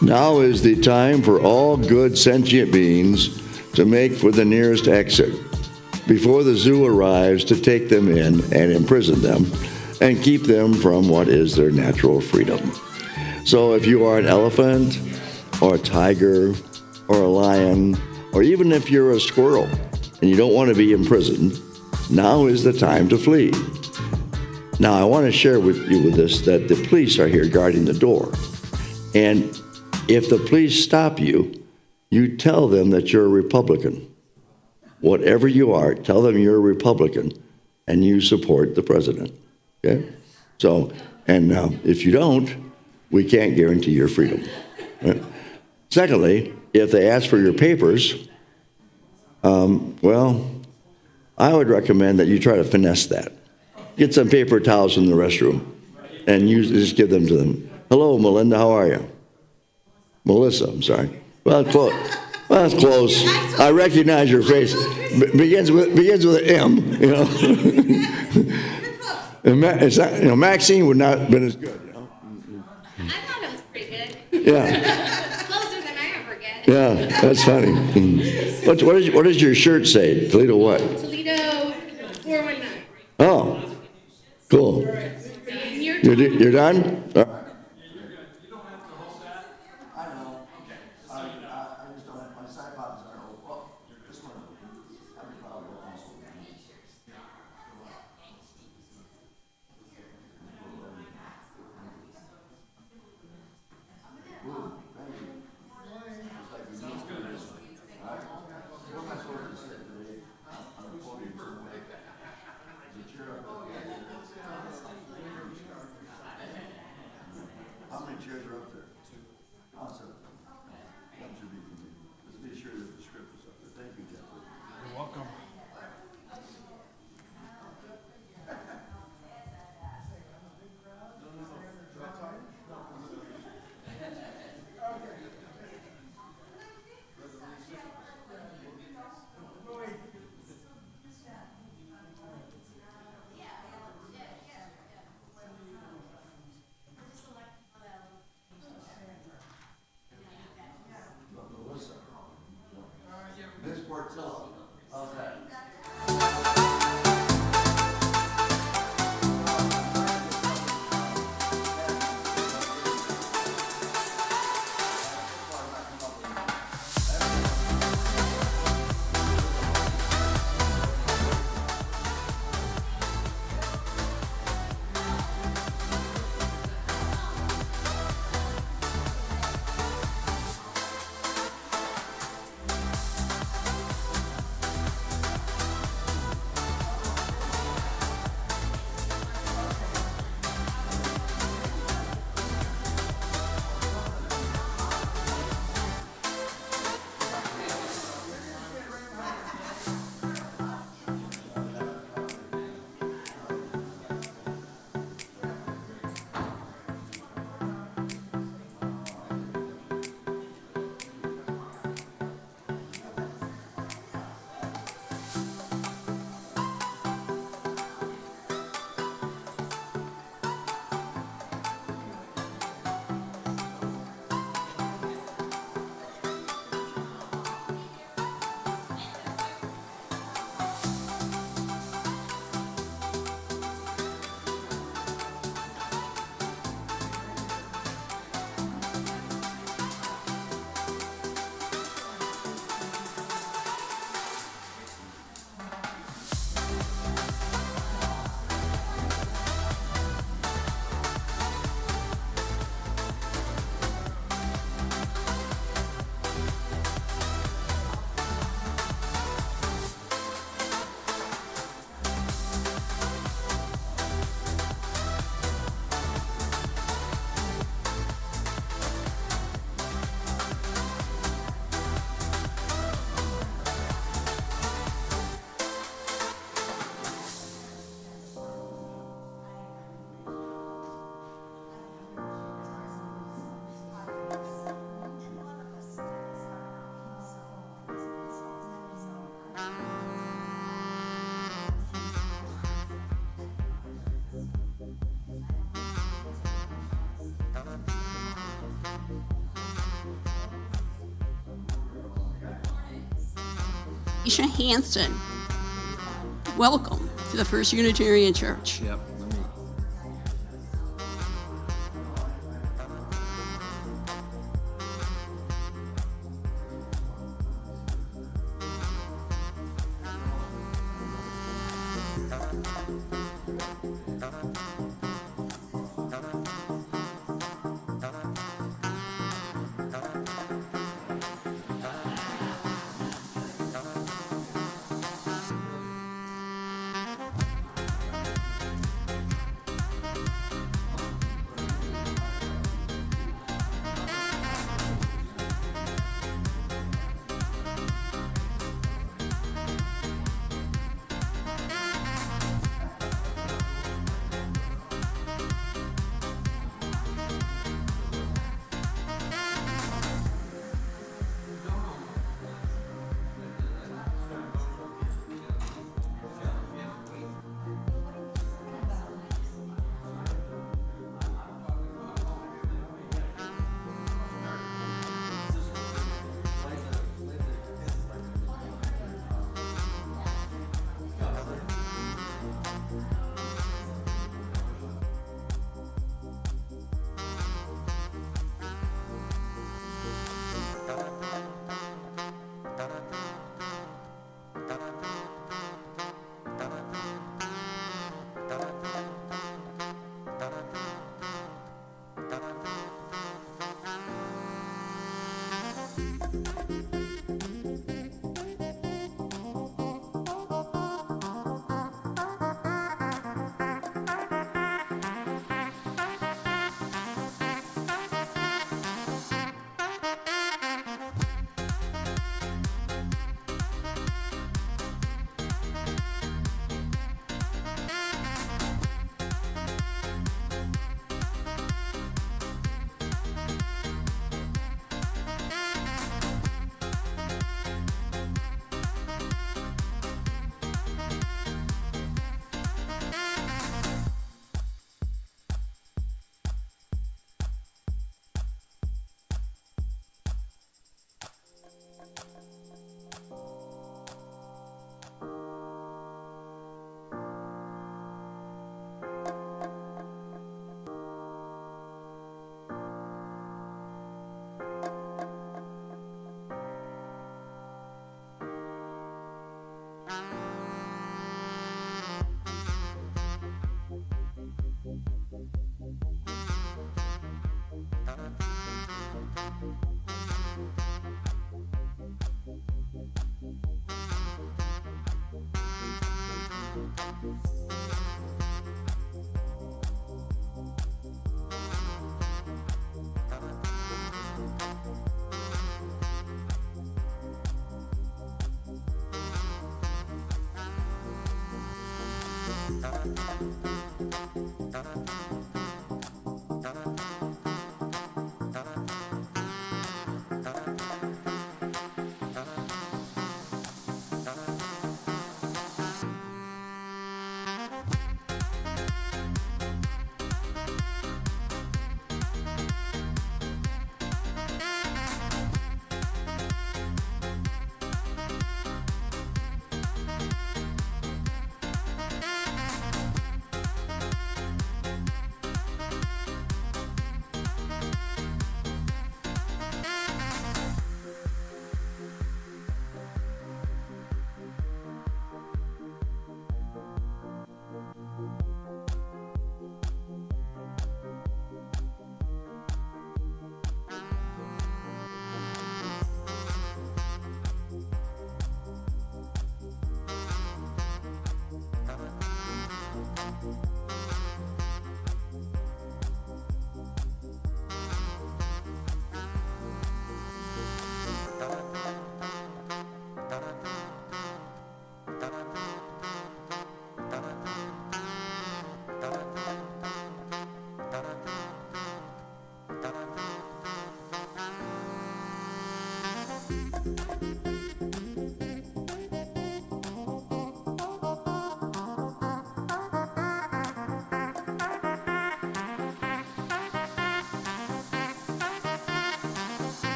Now is the time for all good sentient beings to make for the nearest exit before the zoo arrives to take them in and imprison them and keep them from what is their natural freedom. So if you are an elephant or a tiger or a lion, or even if you're a squirrel and you don't want to be imprisoned, now is the time to flee. Now I want to share with you this, that the police are here guarding the door. And if the police stop you, you tell them that you're a Republican. Whatever you are, tell them you're a Republican and you support the president. Okay? So, and if you don't, we can't guarantee your freedom. Right? Secondly, if they ask for your papers, well, I would recommend that you try to finesse that. Get some paper towels from the restroom and just give them to them. Hello, Melinda, how are you? Melissa, I'm sorry. Well, close. Well, that's close. I recognize your face. Begins with an M, you know. It's not, you know, Maxine would not have been as good, you know. I thought it was pretty good. Yeah. It's closer than I ever get. Yeah, that's funny. What does your shirt say? Toledo what? Toledo 419. Oh, cool. And You're done? All right. How many chairs are up there? Awesome. That should be for me. Let's be sure that the script is up there. Thank you, Jeff. You're welcome. Miss Portillo. Okay. Keisha Hansen. Welcome to the First Unitarian Church. Yep.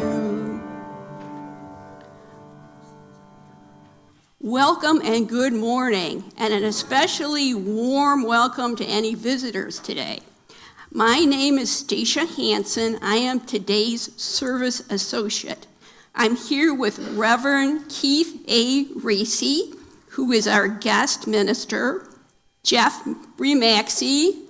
you. Welcome and good morning, and an especially warm welcome to any visitors today. My name is Stacia Hansen. I am today's service associate. I'm here with Reverend Keith A. Racy, who is our guest minister, Jeff Remaxey,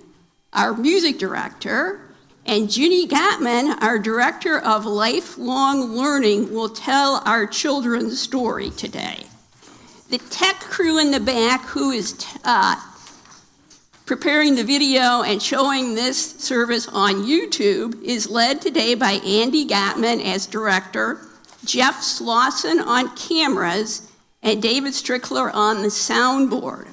our music director, and Ginny Gottman, our director of lifelong learning, will tell our children's story today. The tech crew in the back, who is preparing the video and showing this service on YouTube, is led today by Andy Gottman as director, Jeff Slauson on cameras, and David Strickler on the soundboard.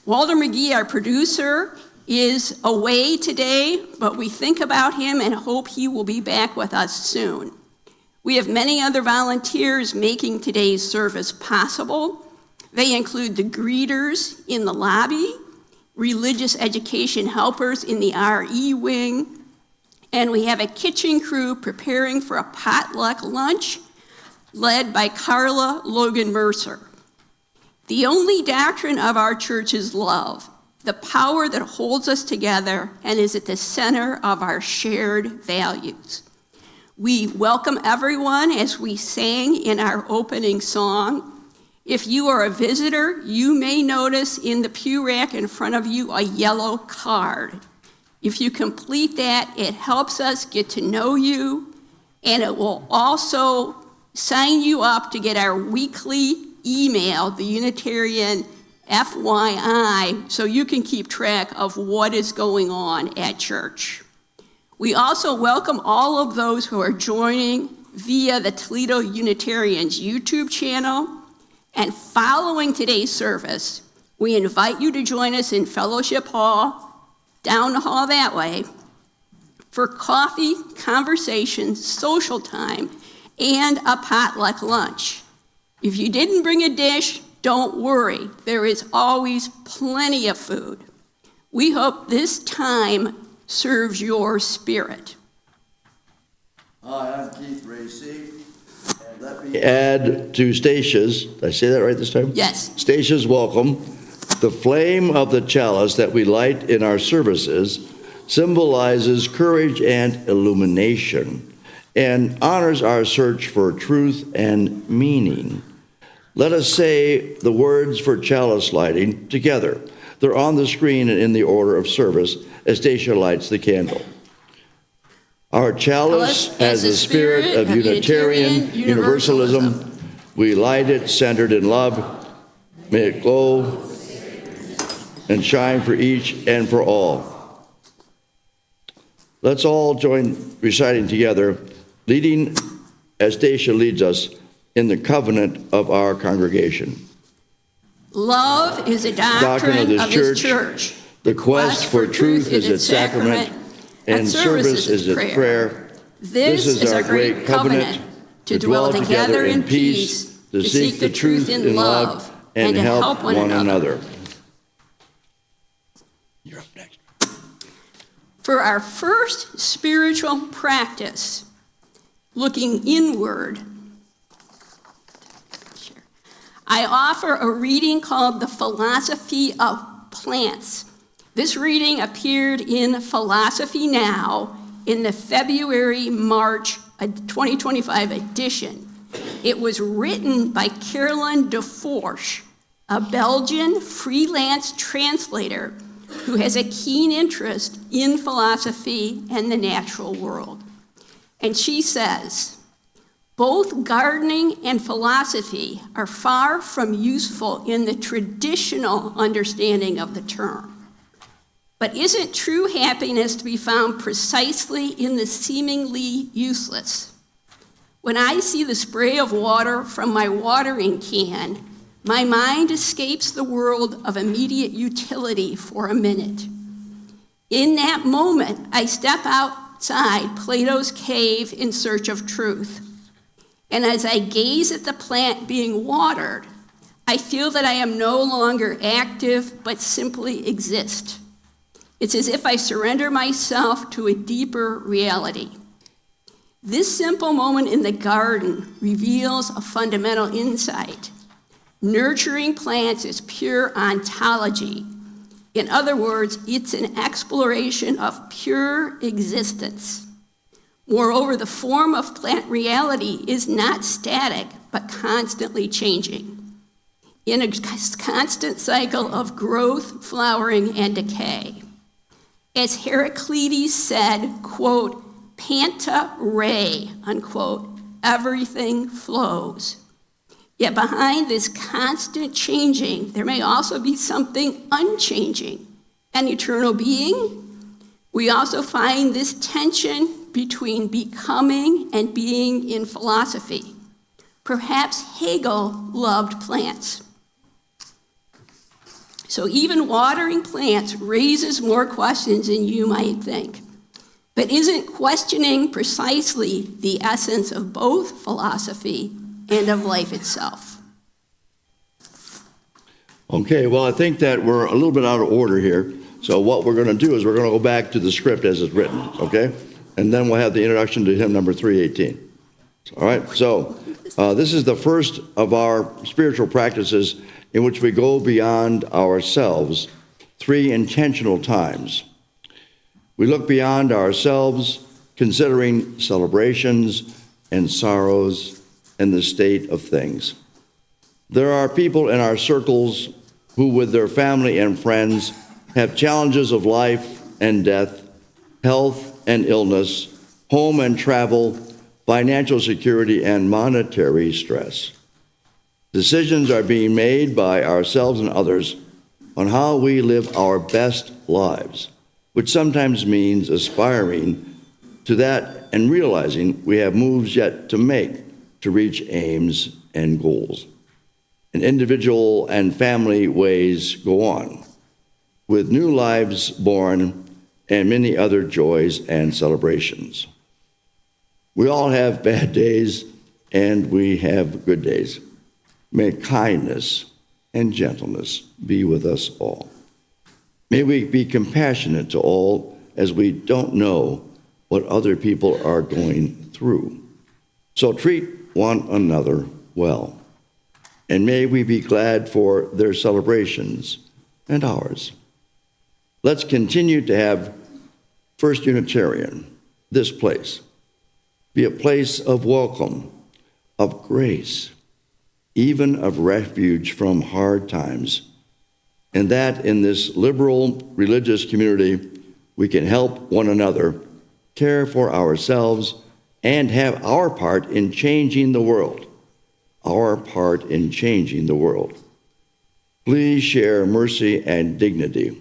Walter McGee, our producer, is away today, but we think about him and hope he will be back with us soon. We have many other volunteers making today's service possible. They include the greeters in the lobby, religious education helpers in the RE wing, and we have a kitchen crew preparing for a potluck lunch led by Carla Logan Mercer. The only doctrine of our church is love, the power that holds us together and is at the center of our shared values. We welcome everyone as we sang in our opening song. If you are a visitor, you may notice in the pew rack in front of you a yellow card. If you complete that, it helps us get to know you, and it will also sign you up to get our weekly email, the Unitarian FYI, so you can keep track of what is going on at church. We also welcome all of those who are joining via the Toledo Unitarians YouTube channel. And following today's service, we invite you to join us in Fellowship Hall, down the hall that way, for coffee, conversation, social time, and a potluck lunch. If you didn't bring a dish, don't worry. There is always plenty of food. We hope this time serves your spirit. Hi, I'm Keith Racy. And let me add to Stacia's, did I say that right this time? Yes. Stacia's welcome. The flame of the chalice that we light in our services symbolizes courage and illumination and honors our search for truth and meaning. Let us say the words for chalice lighting together. They're on the screen and in the order of service as Stacia lights the candle. Our chalice has the spirit of Unitarian Universalism. We light it centered in love. May it glow and shine for each and for all. Let's all join reciting together, leading as Stacia leads us in the covenant of our congregation. Love is a doctrine of this church. The quest for truth is its sacrament, and service is its prayer. This is our great covenant, to dwell together in peace, to seek the truth in love, and to help one another. You're up next. For our first spiritual practice, looking inward, I offer a reading called The Philosophy of Plants. This reading appeared in Philosophy Now in the February-March 2025 edition. It was written by Caroline de Forge, a Belgian freelance translator who has a keen interest in philosophy and the natural world. And she says, both gardening and philosophy are far from useful in the traditional understanding of the term. But isn't true happiness to be found precisely in the seemingly useless? When I see the spray of water from my watering can, my mind escapes the world of immediate utility for a minute. In that moment, I step outside Plato's cave in search of truth. And as I gaze at the plant being watered, I feel that I am no longer active, but simply exist. It's as if I surrender myself to a deeper reality. This simple moment in the garden reveals a fundamental insight. Nurturing plants is pure ontology. In other words, it's an exploration of pure existence. Moreover, the form of plant reality is not static, but constantly changing, in a constant cycle of growth, flowering, and decay. As Heraclitus said, quote, "Panta re," unquote, everything flows. Yet behind this constant changing, there may also be something unchanging, an eternal being. We also find this tension between becoming and being in philosophy. Perhaps Hegel loved plants. So even watering plants raises more questions than you might think. But isn't questioning precisely the essence of both philosophy and of life itself? Okay, well, I think that we're a little bit out of order here. So what we're going to do is we're going to go back to the script as it's written, okay? And then we'll have the introduction to hymn number 318. All right, so this is the first of our spiritual practices in which we go beyond ourselves 3 intentional times. We look beyond ourselves, considering celebrations and sorrows and the state of things. There are people in our circles who, with their family and friends, have challenges of life and death, health and illness, home and travel, financial security, and monetary stress. Decisions are being made by ourselves and others on how we live our best lives, which sometimes means aspiring to that and realizing we have moves yet to make to reach aims and goals. And individual and family ways go on, with new lives born and many other joys and celebrations. We all have bad days and we have good days. May kindness and gentleness be with us all. May we be compassionate to all, as we don't know what other people are going through. So treat one another well. And may we be glad for their celebrations and ours. Let's continue to have First Unitarian, this place, be a place of welcome, of grace, even of refuge from hard times, and that in this liberal religious community, we can help one another, care for ourselves, and have our part in changing the world. Our part in changing the world. Please share mercy and dignity,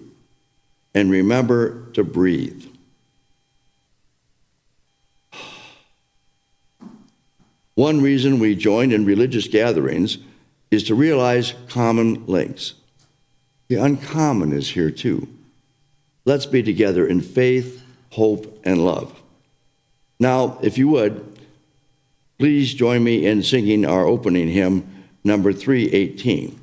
and remember to breathe. One reason we join in religious gatherings is to realize common links. The uncommon is here too. Let's be together in faith, hope, and love. Now, if you would, please join me in singing our opening hymn, number 318.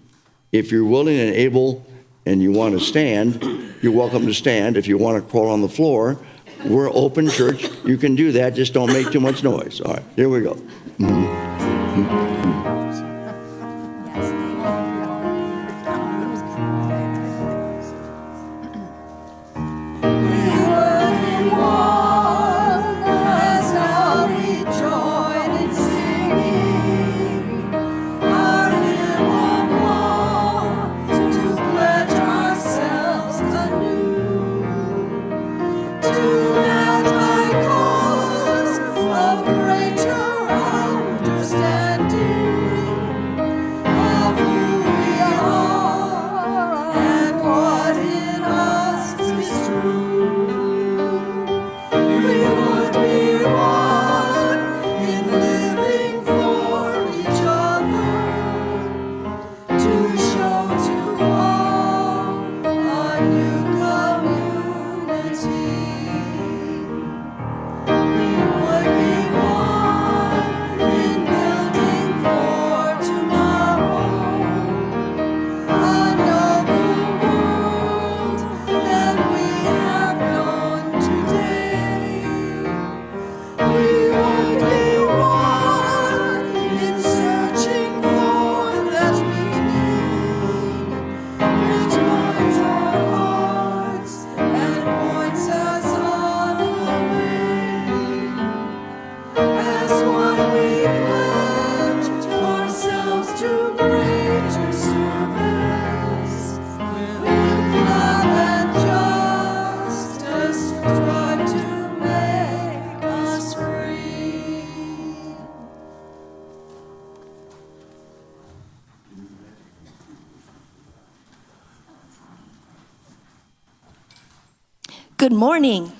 If you're willing and able and you want to stand, you're welcome to stand. If you want to crawl on the floor, we're open church. You can do that. Just don't make too much noise. All right, here we go. Of greater understanding. Good morning.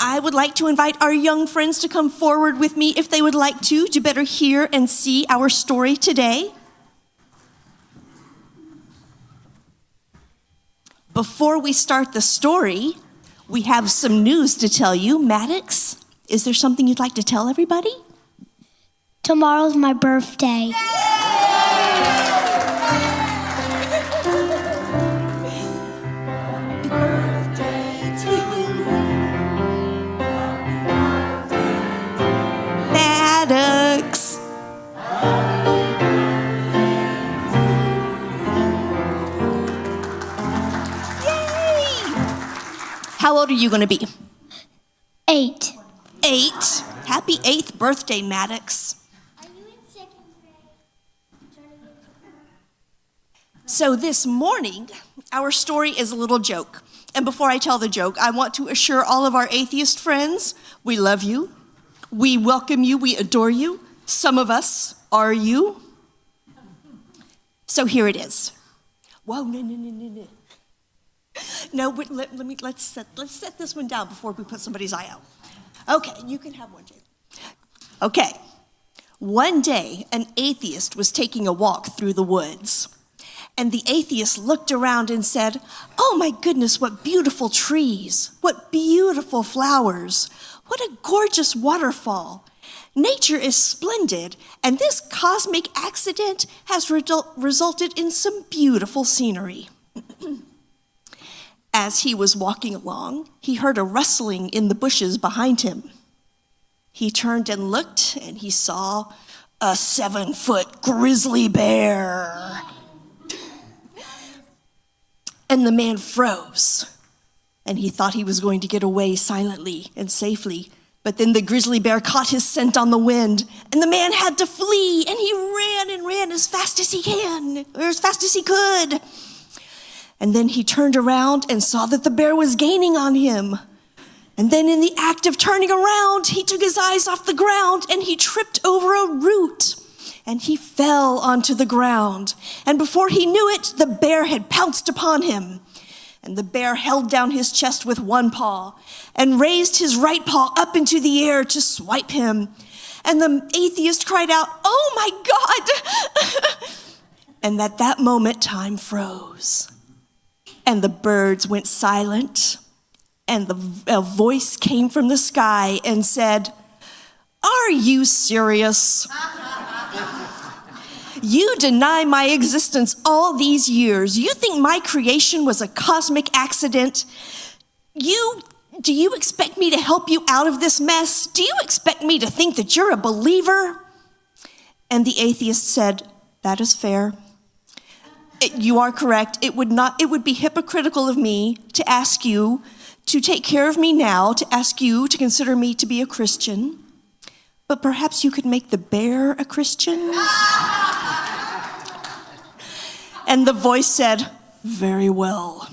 I would like to invite our young friends to come forward with me if they would like to better hear and see our story today. Before we start the story, we have some news to tell you. Maddox, is there something you'd like to tell everybody? Tomorrow's my birthday. Maddox. Yay! How old are you going to be? 8. 8. Happy 8th birthday, Maddox. Are you in 2nd grade? So this morning, our story is a little joke. And before I tell the joke, I want to assure all of our atheist friends, we love you, we welcome you, we adore you. Some of us are you. So here it is. Whoa, no. No, wait, let's set this one down before we put somebody's eye out. Okay, you can have one, Jay. Okay. One day, an atheist was taking a walk through the woods. And the atheist looked around and said, "Oh my goodness, what beautiful trees, what beautiful flowers, what a gorgeous waterfall. Nature is splendid, and this cosmic accident has resulted in some beautiful scenery." As he was walking along, he heard a rustling in the bushes behind him. He turned and looked, and he saw a 7-foot grizzly bear. And the man froze, and he thought he was going to get away silently and safely. But then the grizzly bear caught his scent on the wind, and the man had to flee, and he ran as fast as he could. And then he turned around and saw that the bear was gaining on him. And then in the act of turning around, he took his eyes off the ground, and he tripped over a root. And he fell onto the ground. And before he knew it, the bear had pounced upon him. And the bear held down his chest with one paw and raised his right paw up into the air to swipe him. And the atheist cried out, "Oh my God!" And at that moment, time froze. And the birds went silent. And a voice came from the sky and said, "Are you serious? You deny my existence all these years. You think my creation was a cosmic accident? Do you expect me to help you out of this mess? Do you expect me to think that you're a believer?" And the atheist said, "That is fair. You are correct. It would be hypocritical of me to ask you to take care of me now, to ask you to consider me to be a Christian. But perhaps you could make the bear a Christian?" And the voice said, "Very well."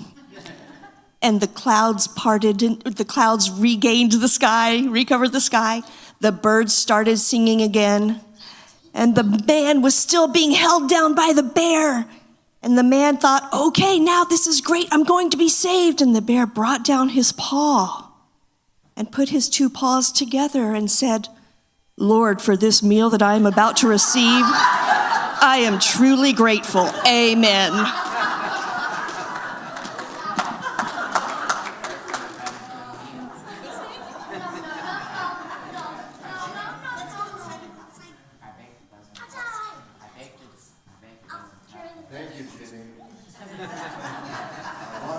And the clouds parted, and the clouds regained the sky, recovered the sky. The birds started singing again. And the man was still being held down by the bear. And the man thought, "Okay, now this is great. I'm going to be saved." And the bear brought down his paw and put his 2 paws together and said, "Lord, for this meal that I am about to receive, I am truly grateful. Amen."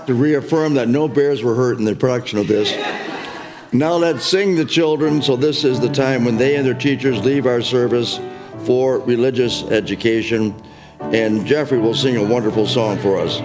To reaffirm that no bears were hurt in the production of this. Now let's sing the children, so this is the time when they and their teachers leave our service for religious education. And Jeffrey will sing a wonderful song for us.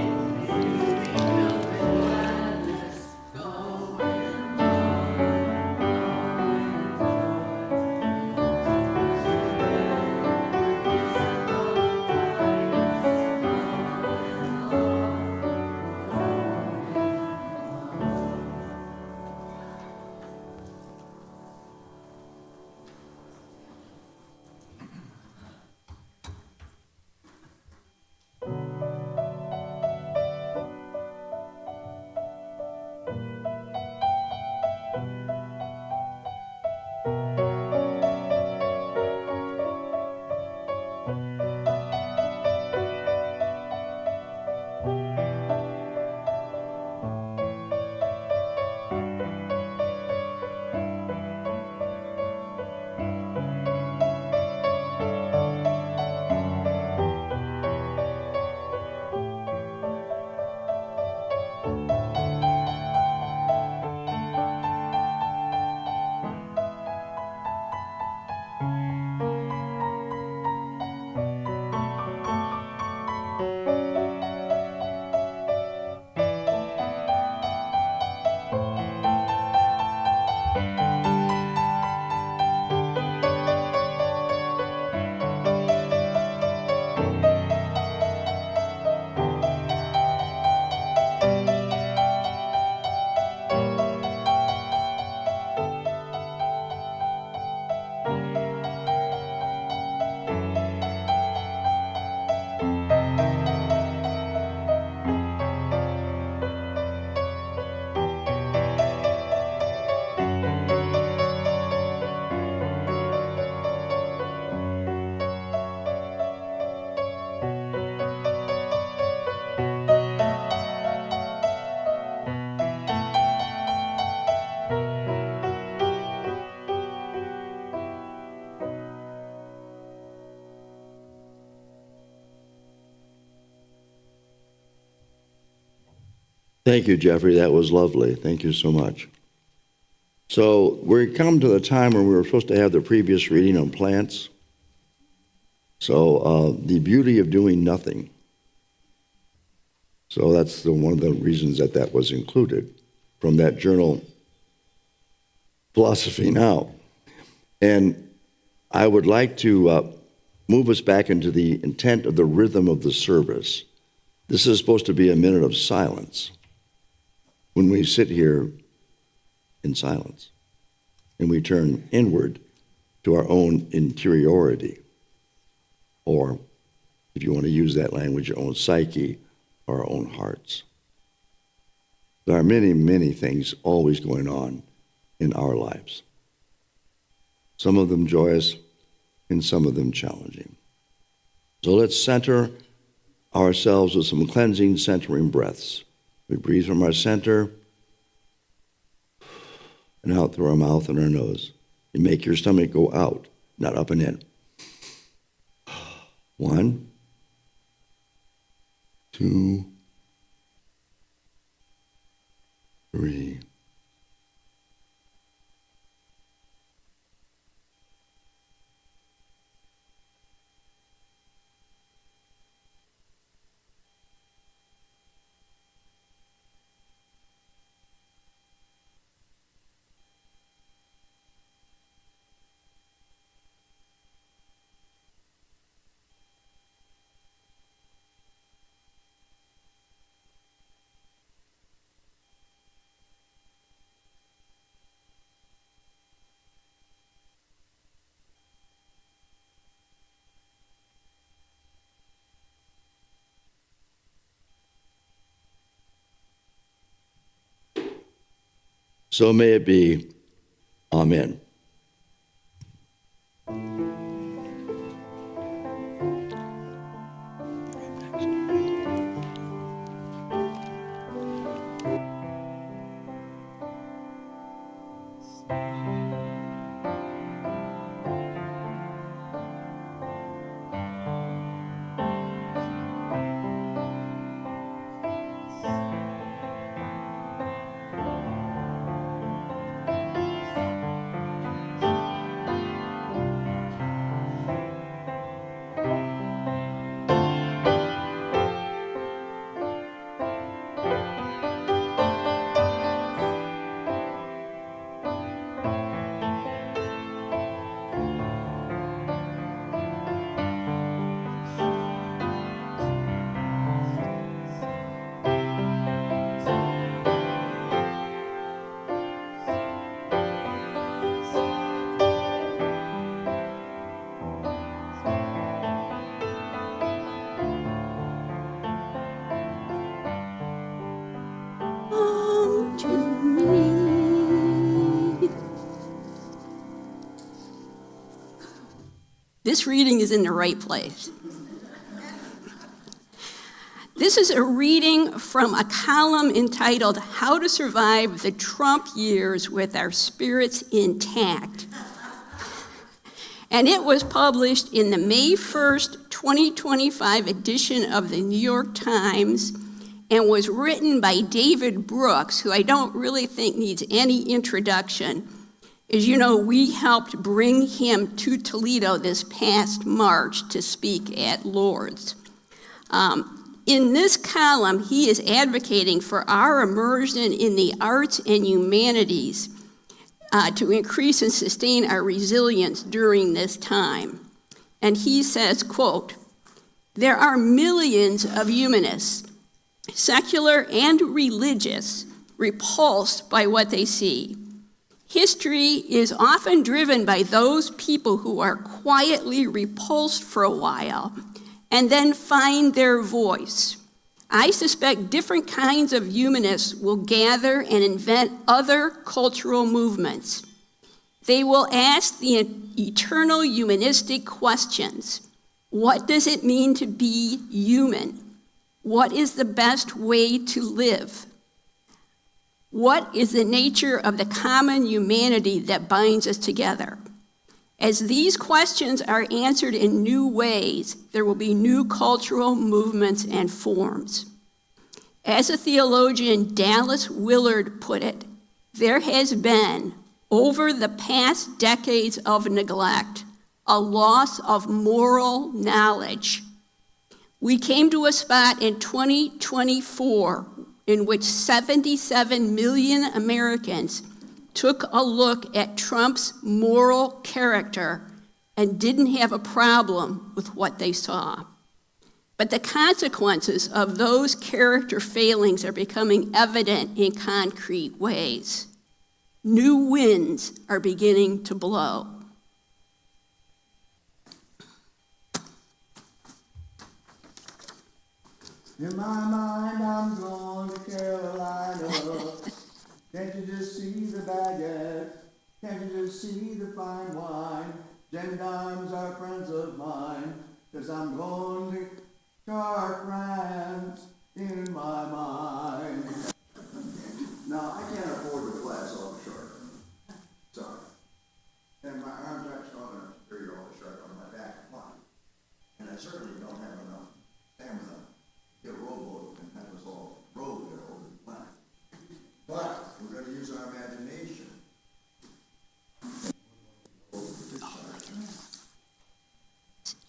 Thank you, Jeffrey. That was lovely. Thank you so much. So we come to the time when we were supposed to have the previous reading on plants. So the beauty of doing nothing. So that's one of the reasons that was included from that journal, Philosophy Now. And I would like to move us back into the intent of the rhythm of the service. This is supposed to be a minute of silence when we sit here in silence and we turn inward to our own interiority, or if you want to use that language, your own psyche, our own hearts. There are many, many things always going on in our lives. Some of them joyous and some of them challenging. So let's center ourselves with some cleansing, centering breaths. We breathe from our center and out through our mouth and our nose. You make your stomach go out, not up and in. 1, 2, 3. So may it be. Amen. Come to me. This reading is in the right place. This is a reading from a column entitled How to Survive the Trump Years with Our Spirits Intact. And it was published in the May 1st, 2025 edition of the New York Times and was written by David Brooks, who I don't really think needs any introduction. As you know, we helped bring him to Toledo this past March to speak at Lourdes. In this column, he is advocating for our immersion in the arts and humanities to increase and sustain our resilience during this time. And he says, quote, "There are millions of humanists, secular and religious, repulsed by what they see. History is often driven by those people who are quietly repulsed for a while and then find their voice. I suspect different kinds of humanists will gather and invent other cultural movements. They will ask the eternal humanistic questions. What does it mean to be human? What is the best way to live? What is the nature of the common humanity that binds us together? As these questions are answered in new ways, there will be new cultural movements and forms. As a theologian, Dallas Willard put it, there has been, over the past decades of neglect, a loss of moral knowledge. We came to a spot in 2024 in which 77 million Americans took a look at Trump's moral character and didn't have a problem with what they saw. But the consequences of those character failings are becoming evident in concrete ways. New winds are beginning to blow. In my mind, I'm going to Carolina. Can't you just see the baguette? Can't you just see the fine wine? Gendarmes are friends of mine, 'cause I'm going to Shark France in my mind. Now, I can't afford to fly so short. Sorry. And my arms aren't strong enough to carry all the shark on my back and fly. And I certainly don't have enough stamina to get a rowboat and have us all row there over the planet. But we're going to use our imagination.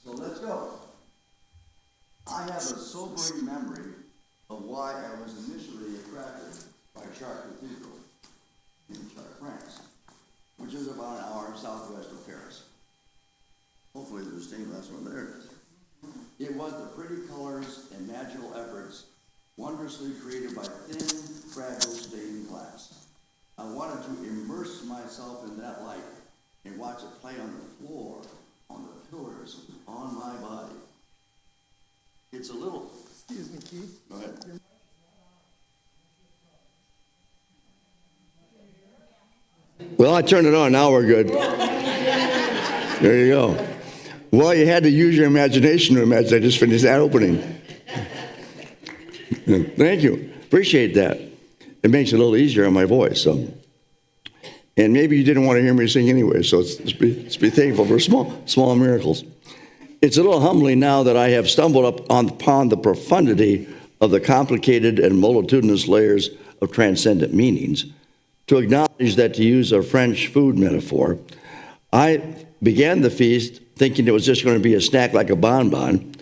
So let's go. I have a sobering memory of why I was initially attracted by Chartres Cathedral in Chartres, France, which is about an hour southwest of Paris. Hopefully there's stained glass one there. It was the pretty colors and magical efforts wondrously created by thin, fragile stained glass. I wanted to immerse myself in that light and watch it play on the floor, on the pillars, on my body. It's a little... Excuse me, Keith. Go ahead. Well, I turned it on. Now we're good. There you go. Well, you had to use your imagination to imagine. I just finished that opening. Thank you. Appreciate that. It makes it a little easier on my voice. So, and maybe you didn't want to hear me sing anyway. So let's be thankful for small miracles. It's a little humbling now that I have stumbled upon the profundity of the complicated and multitudinous layers of transcendent meanings to acknowledge that, to use a French food metaphor, I began the feast thinking it was just going to be a snack like a bonbon,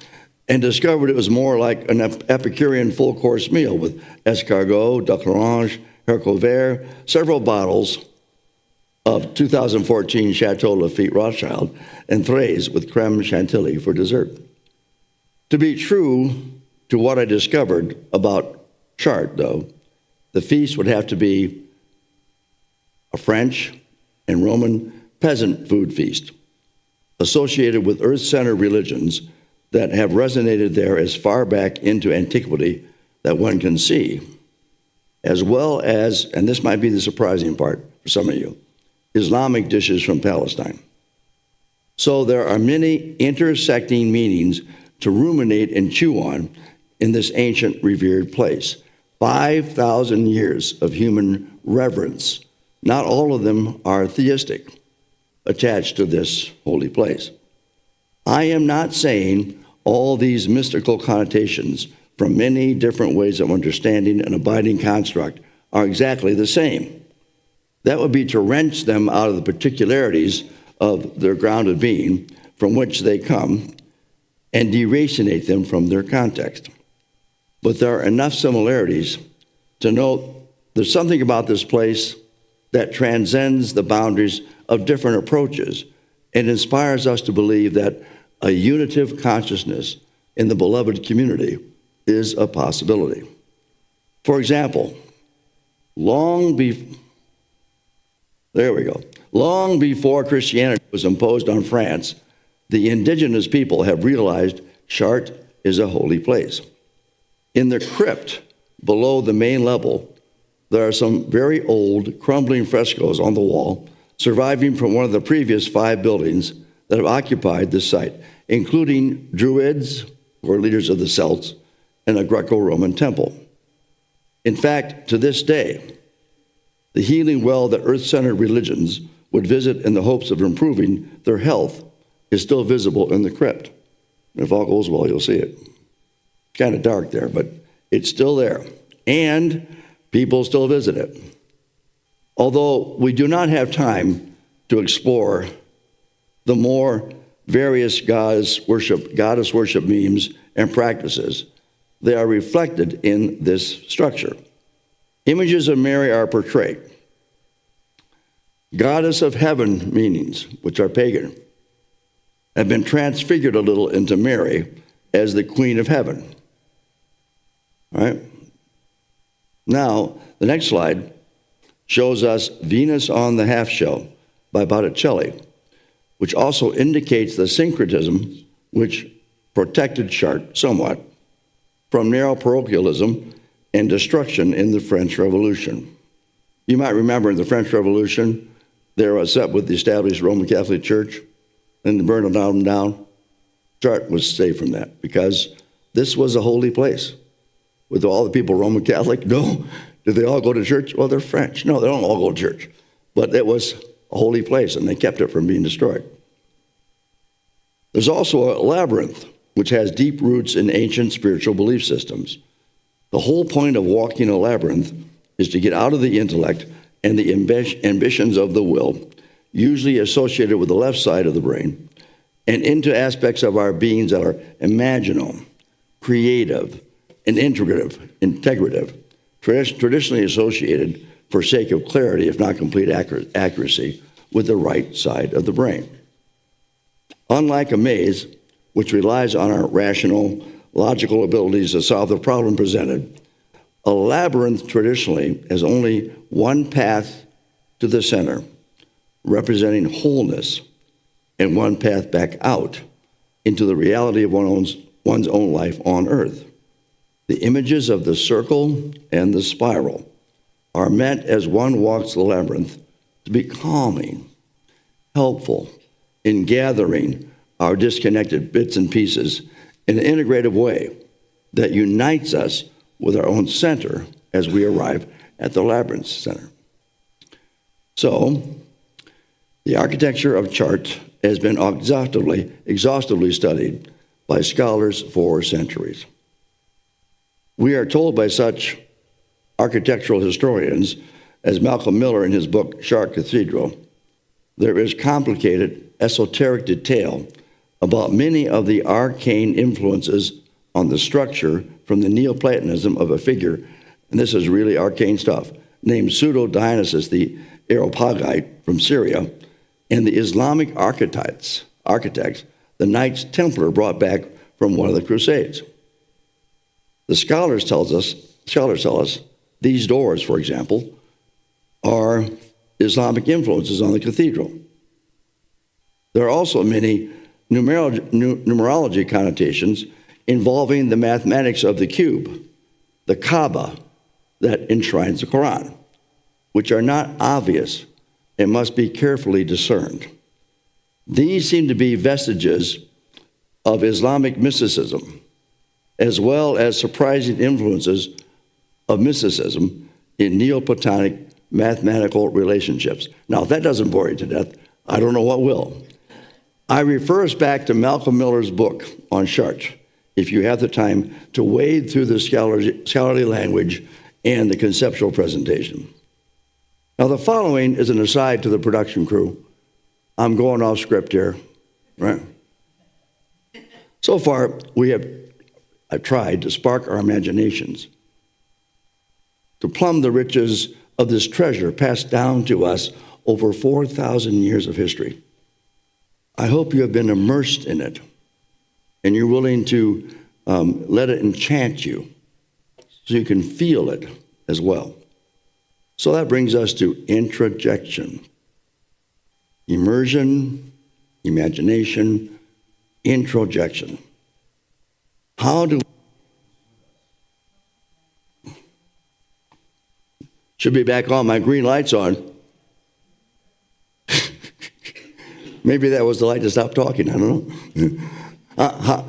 and discovered it was more like an Epicurean full-course meal with escargot, duck l'orange, haricot vert, several bottles of 2014 Chateau Lafite Rothschild, and trays with creme chantilly for dessert. To be true to what I discovered about Chartres, though, the feast would have to be a French and Roman peasant food feast associated with earth-centered religions that have resonated there as far back into antiquity that one can see, as well as, and this might be the surprising part for some of you, Islamic dishes from Palestine. So there are many intersecting meanings to ruminate and chew on in this ancient revered place. 5,000 years of human reverence. Not all of them are theistic, attached to this holy place. I am not saying all these mystical connotations from many different ways of understanding an abiding construct are exactly the same. That would be to wrench them out of the particularities of their grounded being from which they come and deracinate them from their context. But there are enough similarities to note there's something about this place that transcends the boundaries of different approaches and inspires us to believe that a unitive consciousness in the beloved community is a possibility. For example, long before Christianity was imposed on France, the indigenous people have realized Chartres is a holy place. In the crypt below the main level, there are some very old, crumbling frescoes on the wall, surviving from one of the previous 5 buildings that have occupied this site, including Druids, who are leaders of the Celts, and a Greco-Roman temple. In fact, to this day, the healing well that earth-centered religions would visit in the hopes of improving their health is still visible in the crypt. If all goes well, you'll see it. It's kind of dark there, but it's still there. and people still visit it. Although we do not have time to explore the more various goddess worship memes and practices, they are reflected in this structure. Images of Mary are portrayed. Goddess of heaven meanings, which are pagan, have been transfigured a little into Mary as the Queen of Heaven. All right? Now, the next slide shows us Venus on the Half Shell by Botticelli, which also indicates the syncretism which protected Chartres somewhat from narrow parochialism and destruction in the French Revolution. You might remember in the French Revolution, they were upset with the established Roman Catholic Church, and they burned them down. Chartres was saved from that because this was a holy place. With all the people Roman Catholic? No. Did they all go to church? Well, they're French. No, they don't all go to church. But it was a holy place, and they kept it from being destroyed. There's also a labyrinth, which has deep roots in ancient spiritual belief systems. The whole point of walking a labyrinth is to get out of the intellect and the ambitions of the will, usually associated with the left side of the brain, and into aspects of our beings that are imaginal, creative, and integrative, traditionally associated, for sake of clarity, if not complete accuracy, with the right side of the brain. Unlike a maze, which relies on our rational, logical abilities to solve the problem presented, a labyrinth traditionally has only one path to the center, representing wholeness, and one path back out into the reality of one's own life on earth. The images of the circle and the spiral are meant as one walks the labyrinth to be calming, helpful in gathering our disconnected bits and pieces in an integrative way that unites us with our own center as we arrive at the labyrinth center. So, the architecture of Chartres has been exhaustively studied by scholars for centuries. We are told by such architectural historians as Malcolm Miller in his book, Chartres Cathedral, there is complicated esoteric detail about many of the arcane influences on the structure from the Neoplatonism of a figure, and this is really arcane stuff, named Pseudo-Dionysus the Areopagite from Syria, and the Islamic architects, the Knights Templar brought back from one of the Crusades. The scholars tell us these doors, for example, are Islamic influences on the cathedral. There are also many numerology connotations involving the mathematics of the cube, the Kaaba that enshrines the Quran, which are not obvious and must be carefully discerned. These seem to be vestiges of Islamic mysticism, as well as surprising influences of mysticism in Neoplatonic mathematical relationships. Now, if that doesn't bore you to death, I don't know what will. I refer us back to Malcolm Miller's book on Chartres, if you have the time to wade through the scholarly language and the conceptual presentation. Now, the following is an aside to the production crew. I'm going off script here, right? So far, I've tried to spark our imaginations, to plumb the riches of this treasure passed down to us over 4,000 years of history. I hope you have been immersed in it, and you're willing to let it enchant you so you can feel it as well. So that brings us to introjection. Immersion, imagination, introjection. How do should be back on, my green light's on. Maybe that was the light to stop talking, I don't know.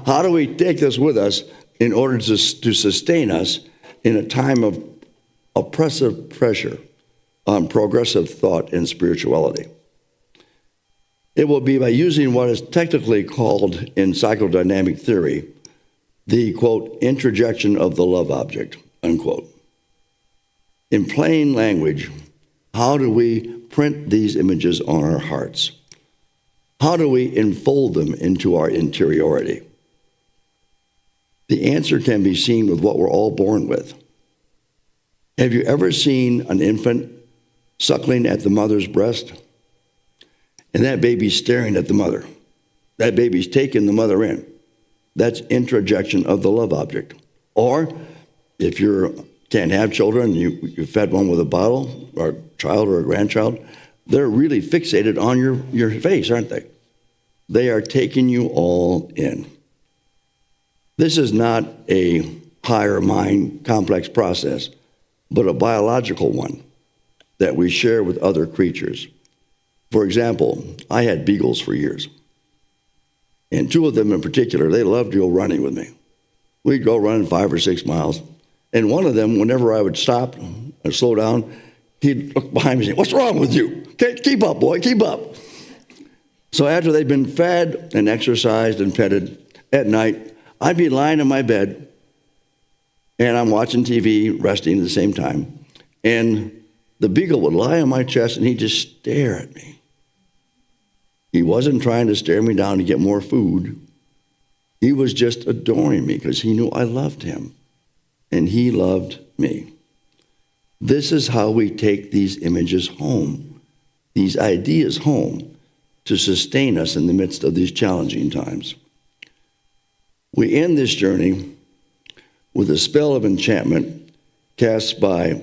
How do we take this with us in order to sustain us in a time of oppressive pressure on progressive thought and spirituality? It will be by using what is technically called in psychodynamic theory the, quote, introjection of the love object, unquote. In plain language, how do we print these images on our hearts? How do we enfold them into our interiority? The answer can be seen with what we're all born with. Have you ever seen an infant suckling at the mother's breast? And that baby's staring at the mother. That baby's taking the mother in. That's introjection of the love object. Or if you can't have children, you fed one with a bottle, or a child or a grandchild, they're really fixated on your face, aren't they? They are taking you all in. This is not a higher mind complex process, but a biological one that we share with other creatures. For example, I had beagles for years. And two of them in particular, they loved to go running with me. We'd go running 5 or 6 miles. And one of them, whenever I would stop or slow down, he'd look behind me and say, "What's wrong with you? Keep up, boy, keep up." So after they'd been fed and exercised and petted at night, I'd be lying in my bed, and I'm watching TV, resting at the same time. And the beagle would lie on my chest, and he'd just stare at me. He wasn't trying to stare me down to get more food. He was just adoring me because he knew I loved him, and he loved me. This is how we take these images home, these ideas home, to sustain us in the midst of these challenging times. We end this journey with a spell of enchantment cast by,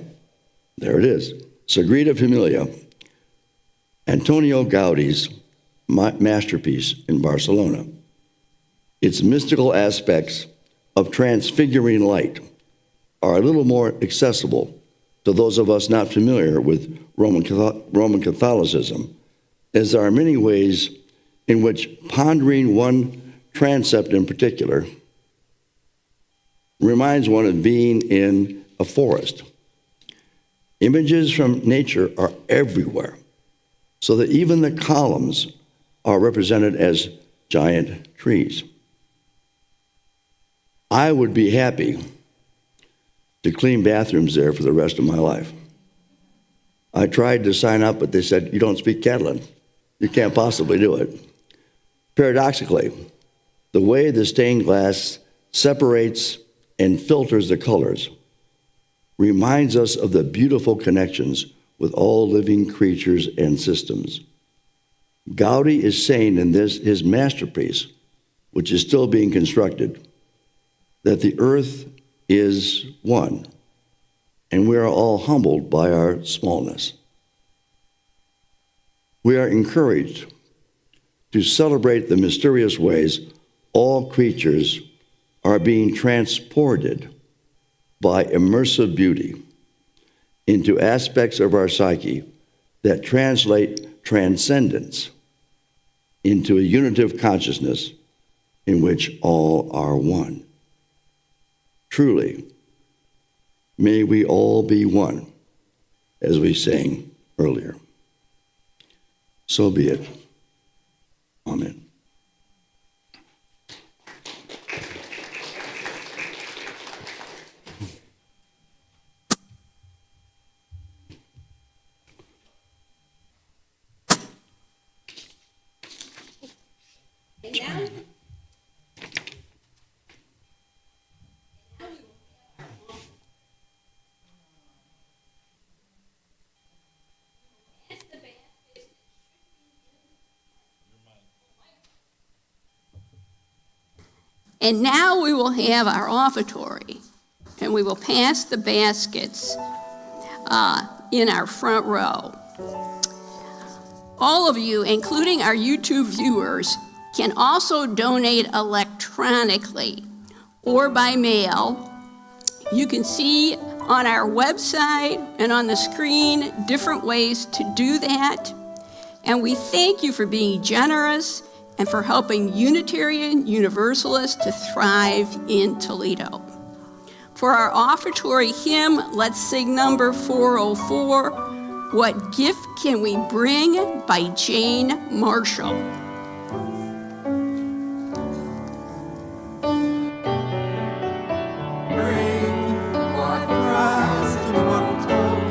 there it is, Sagrada Familia, Antonio Gaudi's masterpiece in Barcelona. Its mystical aspects of transfiguring light are a little more accessible to those of us not familiar with Roman Catholicism, as there are many ways in which pondering one transept in particular reminds one of being in a forest. Images from nature are everywhere, so that even the columns are represented as giant trees. I would be happy to clean bathrooms there for the rest of my life. I tried to sign up, but they said, "You don't speak Catalan. You can't possibly do it." Paradoxically, the way the stained glass separates and filters the colors reminds us of the beautiful connections with all living creatures and systems. Gaudi is saying in this, his masterpiece, which is still being constructed, that the earth is one, and we are all humbled by our smallness. We are encouraged to celebrate the mysterious ways all creatures are being transported by immersive beauty into aspects of our psyche that translate transcendence into a unitive consciousness in which all are one. Truly, may we all be one, as we sang earlier. So be it. Amen. And now we will have our offertory, and we will pass the baskets in our front row. All of you, including our YouTube viewers, can also donate electronically or by mail. You can see on our website and on the screen different ways to do that. And we thank you for being generous and for helping Unitarian Universalists to thrive in Toledo. For our offertory hymn, let's sing number 404, "What Gift Can We Bring?" by Jane Marshall. Bring what Christ and what told.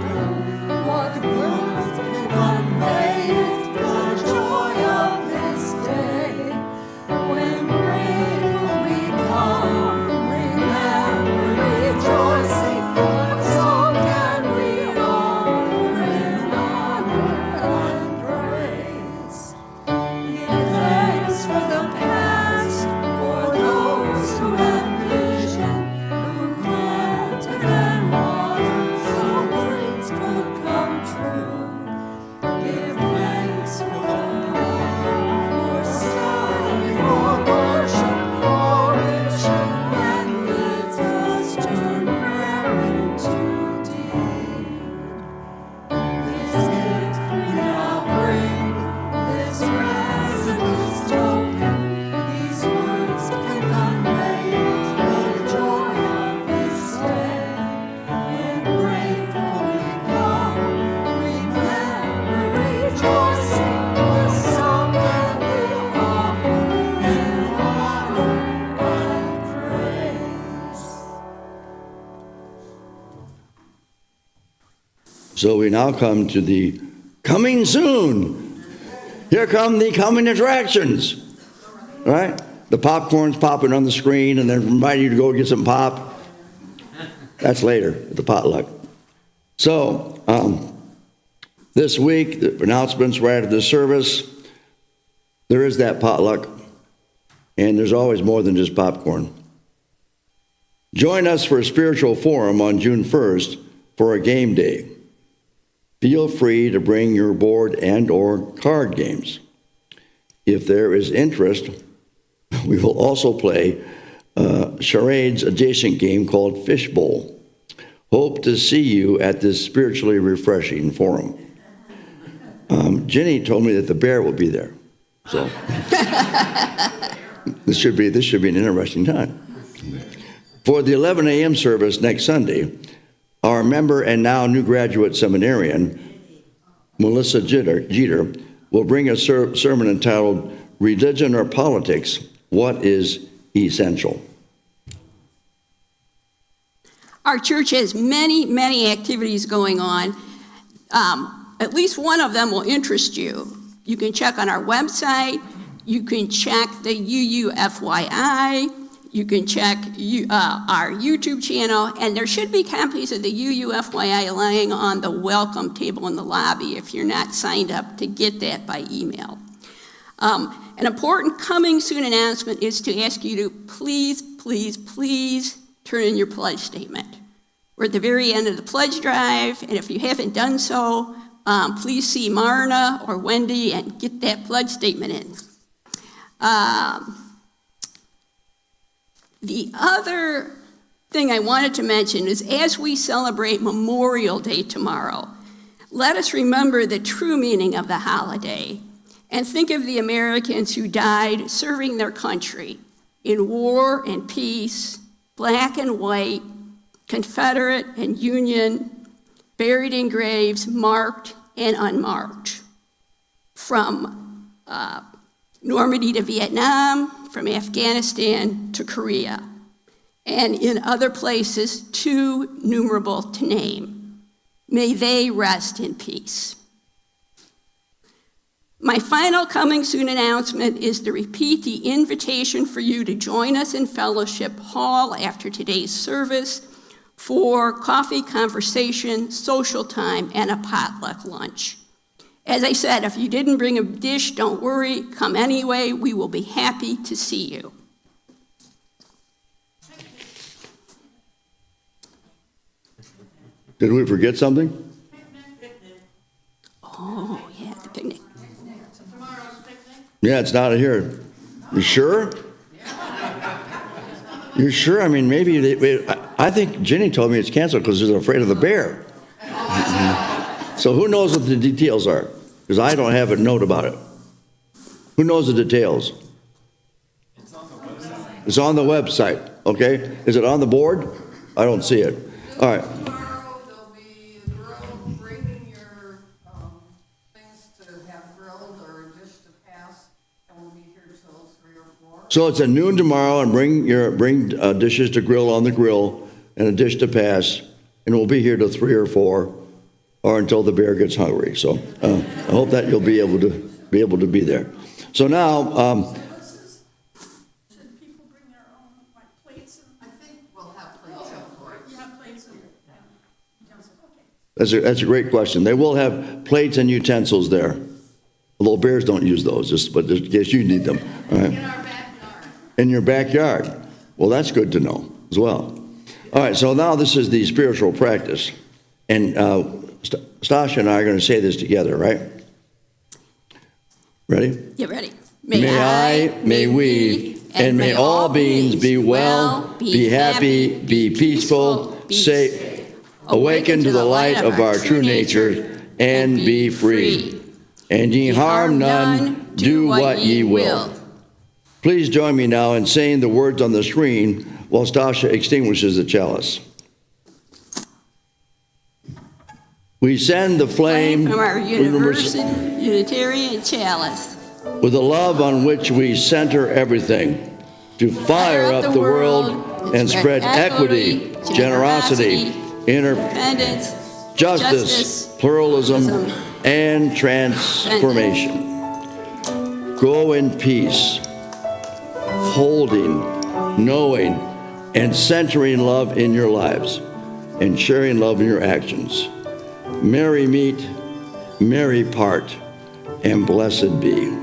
So we now come to the coming soon. Here come the coming attractions. All right? The popcorn's popping on the screen and then remind you to go get some pop. That's later, at the potluck. So, this week, the announcements right after the service, there is that potluck, and there's always more than just popcorn. Join us for a spiritual forum on June 1st for a game day. Feel free to bring your board and or card games. If there is interest, we will also play charades adjacent game called Fishbowl. Hope to see you at this spiritually refreshing forum. Jenny told me that the bear will be there, so this should be an interesting time. For the 11 a.m. service next Sunday, our member and now new graduate seminarian, Melissa Jeter, will bring a sermon entitled Religion or Politics, What is Essential? Our church has many, many activities going on. At least one of them will interest you. You can check on our website. You can check the UUFYI. You can check our YouTube channel. And there should be copies of the UUFYI lying on the welcome table in the lobby if you're not signed up to get that by email. An important coming soon announcement is to ask you to please, please, please turn in your pledge statement. We're at the very end of the pledge drive, and if you haven't done so, please see Marna or Wendy and get that pledge statement in. The other thing I wanted to mention is as we celebrate Memorial Day tomorrow, let us remember the true meaning of the holiday and think of the Americans who died serving their country in war and peace, black and white, Confederate and Union, buried in graves marked and unmarked. From Normandy to Vietnam, from Afghanistan to Korea, and in other places too numerable to name. May they rest in peace. My final coming soon announcement is to repeat the invitation for you to join us in Fellowship Hall after today's service for coffee, conversation, social time, and a potluck lunch. As I said, if you didn't bring a dish, don't worry, come anyway. We will be happy to see you. Did we forget something? Oh, yeah, the picnic. Yeah, it's not here. You sure? You sure? I mean, maybe I think Jenny told me it's canceled because they're afraid of the bear. So who knows what the details are? Because I don't have a note about it. Who knows the details? It's on the website, okay? Is it on the board? I don't see it. All right. Tomorrow there'll be a grill, bringing your things to have grilled or a dish to pass, and we'll be here till 3 or 4. So it's at noon tomorrow, and bring dishes to grill on the grill and a dish to pass, and we'll be here till 3 or 4, or until the bear gets hungry. So I hope that you'll be able to be there. So now. Should people bring their own plates? I think we'll have plates up for it. You have plates and utensils. Okay. That's a great question. They will have plates and utensils there. Although bears don't use those, but in case you need them. All right. In our backyard. In your backyard. Well, that's good to know as well. All right, so now this is the spiritual practice. And Stasha and I are going to say this together, right? Ready? Get ready. May we, and may all beings be well, be happy, be peaceful, safe, awaken to the light of our true nature, and be free. And ye harm none, do what ye will. Please join me now in saying the words on the screen while Stasha extinguishes the chalice. We send the flame From our Unitarian chalice. with a love on which we center everything, to fire up the world and spread equity, generosity, independence, justice, pluralism, and transformation. Go in peace, holding, knowing, and centering love in your lives, and sharing love in your actions. Merry meet, merry part, and blessed be.